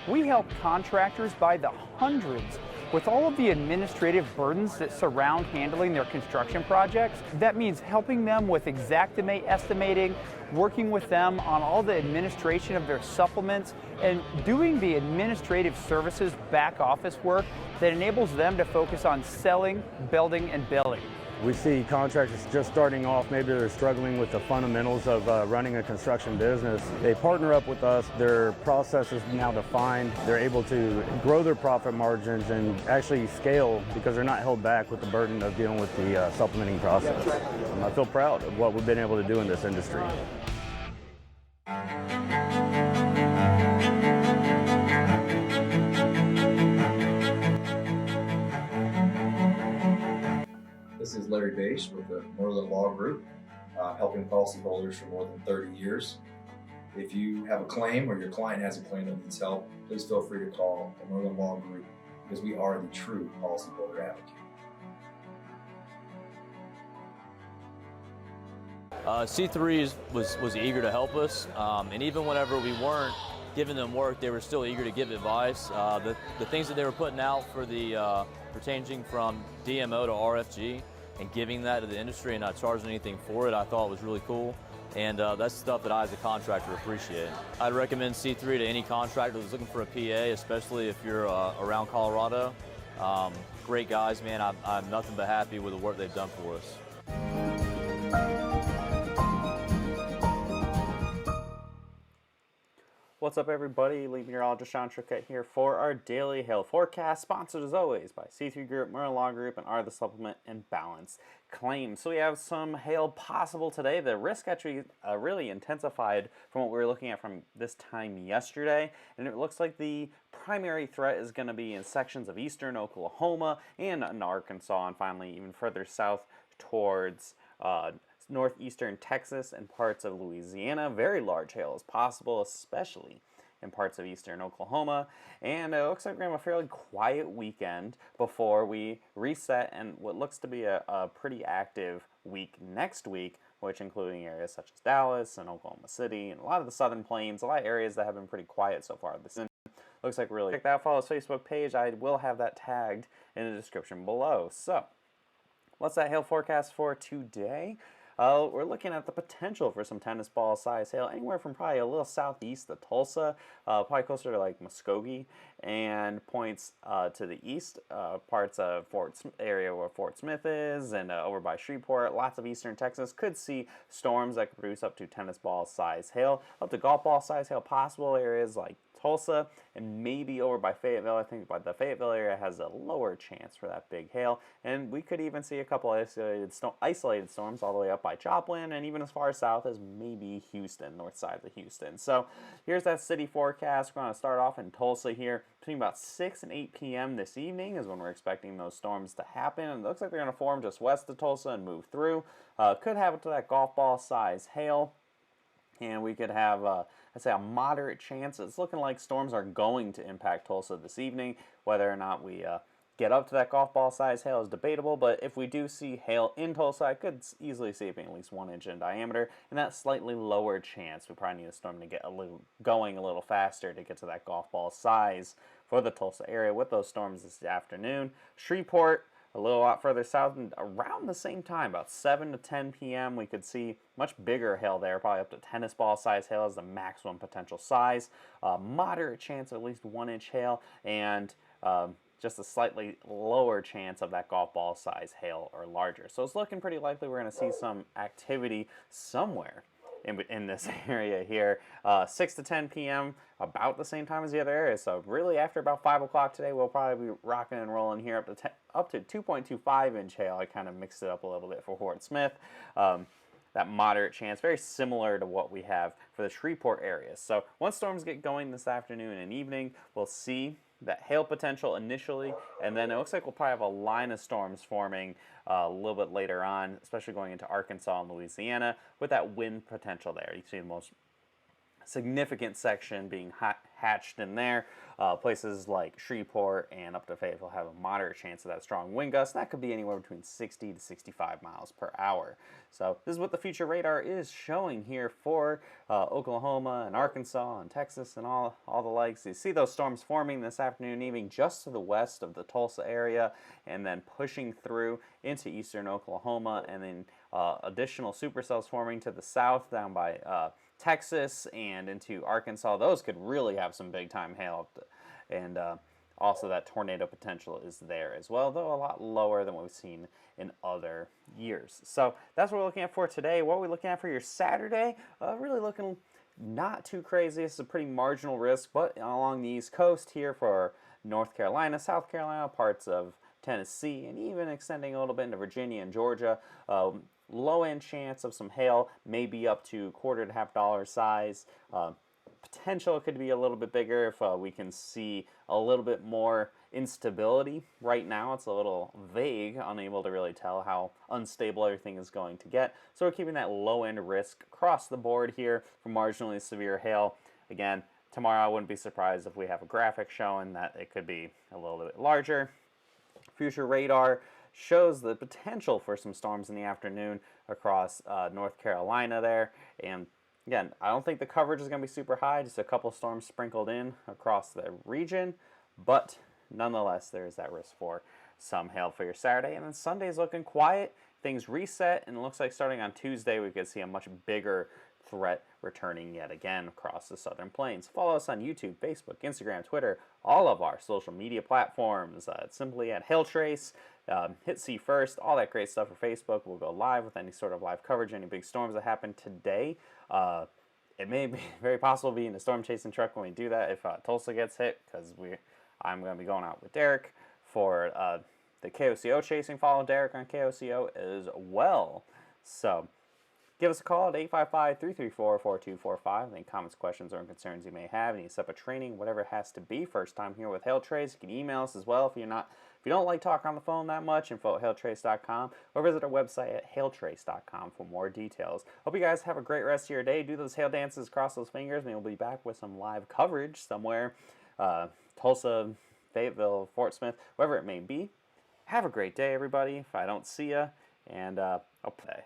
We help contractors by the hundreds with all of the administrative burdens that surround handling their construction projects. That means helping them with estimating, working with them on all the administration of their supplements, and doing the administrative services back office work that enables them to focus on selling, building, and billing. We see contractors just starting off, maybe they're struggling with the fundamentals of running a construction business. They partner up with us, their process is now defined, they're able to grow their profit margins and actually scale because they're not held back with the burden of dealing with the supplementing process. I feel proud of what we've been able to do in this industry. This is Larry Bache with the Merlin Law Group, helping policyholders for more than 30 years. If you have a claim or your client has a claim that needs help, please feel free to call the Merlin Law Group because we are the true policyholder advocate. C3 was eager to help us, and even whenever we weren't giving them work, they were still eager to give advice. The things that they were putting out for the for changing from DMO to RFG and giving that to the industry and not charging anything for it, I thought was really cool. And that's stuff that I as a contractor appreciate. I'd recommend C3 to any contractor that's looking for a PA, especially if you're around Colorado. Great guys, man. I'm nothing but happy with the work they've done for us. What's up, everybody? Lead meteorologist Sean Trickett here for our daily hail forecast, sponsored as always by C3 Group, Merlin Law Group, and are the supplement and balance claims. So we have some hail possible today. The risk actually really intensified from what we were looking at from this time yesterday, and it looks like the primary threat is going to be in sections of eastern Oklahoma and in Arkansas, and finally even further south towards northeastern Texas and parts of Louisiana. Very large hail is possible, especially in parts of eastern Oklahoma. And it looks like we're going to have a fairly quiet weekend before we reset and what looks to be a pretty active week next week, which including areas such as Dallas and Oklahoma City and a lot of the southern plains, a lot of areas that have been pretty quiet so far this season. Looks like really check that, follow his Facebook page. I will have that tagged in the description below. So what's that hail forecast for today? We're looking at the potential for some tennis ball size hail anywhere from probably a little southeast of Tulsa, probably closer to like Muskogee, and points to the east, parts of area where Fort Smith is, and over by Shreveport. Lots of eastern Texas could see storms that could produce up to tennis ball size hail, up to golf ball size hail possible. Areas like Tulsa and maybe over by Fayetteville. I think the Fayetteville area has a lower chance for that big hail, and we could even see a couple isolated storms all the way up by Joplin and even as far south as maybe Houston, north side of Houston. So here's that city forecast. We're going to start off in Tulsa here between about 6 and 8 p.m. this evening is when we're expecting those storms to happen. And it looks like they're going to form just west of Tulsa and move through. Could have up to that golf ball size hail. And we could have, I'd say, a moderate chance. It's looking like storms are going to impact Tulsa this evening. Whether or not we get up to that golf ball size hail is debatable, but if we do see hail in Tulsa, I could easily see it being at least 1 inch in diameter, and that slightly lower chance. We probably need a storm to get going a little faster to get to that golf ball size for the Tulsa area with those storms this afternoon. Shreveport, a little lot further south, and around the same time, about 7 to 10 p.m., we could see much bigger hail there, probably up to tennis ball size hail is the maximum potential size. Moderate chance of at least 1 inch hail, and just a slightly lower chance of that golf ball size hail or larger. So it's looking pretty likely we're going to see some activity somewhere in this area here. 6 to 10 p.m., about the same time as the other areas. So really after about 5 o'clock today, we'll probably be rocking and rolling here up to 2.25 inch hail. I kind of mixed it up a little bit for Fort Smith. That moderate chance, very similar to what we have for the Shreveport area. So once storms get going this afternoon and evening, we'll see that hail potential initially, and then it looks like we'll probably have a line of storms forming a little bit later on, especially going into Arkansas and Louisiana with that wind potential there. You see the most significant section being hatched in there. Places like Shreveport and up to Fayetteville have a moderate chance of that strong wind gust. That could be anywhere between 60 to 65 miles per hour. So this is what the future radar is showing here for Oklahoma and Arkansas and Texas and all the likes. You see those storms forming this afternoon evening just to the west of the Tulsa area, and then pushing through into eastern Oklahoma, and then additional supercells forming to the south down by Texas and into Arkansas. Those could really have some big time hail, and also that tornado potential is there as well, though a lot lower than what we've seen in other years. So that's what we're looking at for today. What are we looking at for your Saturday? Really looking not too crazy. This is a pretty marginal risk, but along the East Coast here for North Carolina, South Carolina, parts of Tennessee, and even extending a little bit into Virginia and Georgia. Low-end chance of some hail, maybe up to $1.25 to $1.5 size. Potential could be a little bit bigger if we can see a little bit more instability. Right now it's a little vague, unable to really tell how unstable everything is going to get. So we're keeping that low-end risk across the board here for marginally severe hail. Again, tomorrow I wouldn't be surprised if we have a graphic showing that it could be a little bit larger. Future radar shows the potential for some storms in the afternoon across North Carolina there. And again, I don't think the coverage is going to be super high, just a couple storms sprinkled in across the region. But nonetheless, there is that risk for some hail for your Saturday. And then Sunday's looking quiet. Things reset, and it looks like starting on Tuesday, we could see a much bigger threat returning yet again across the southern plains. Follow us on YouTube, Facebook, Instagram, Twitter, all of our social media platforms. It's simply at Hailtrace. Hit see first, all that great stuff for Facebook. We'll go live with any sort of live coverage, any big storms that happen today. It may be very possible to be in a storm chasing truck when we do that if Tulsa gets hit, because I'm going to be going out with Derik for the KOCO chasing. Follow Derik on KOCO as well. So give us a call at 855-334-4245. Any comments, questions, or concerns you may have. Any set up a training, whatever it has to be. First time here with Hailtrace. You can email us as well if you don't like talking on the phone that much. info@hailtrace.com, or visit our website at hailtrace.com for more details. Hope you guys have a great rest of your day. Do those hail dances, cross those fingers. Maybe we'll be back with some live coverage somewhere. Tulsa, Fayetteville, Fort Smith, wherever it may be. Have a great day, everybody. If I don't see you, and I'll play.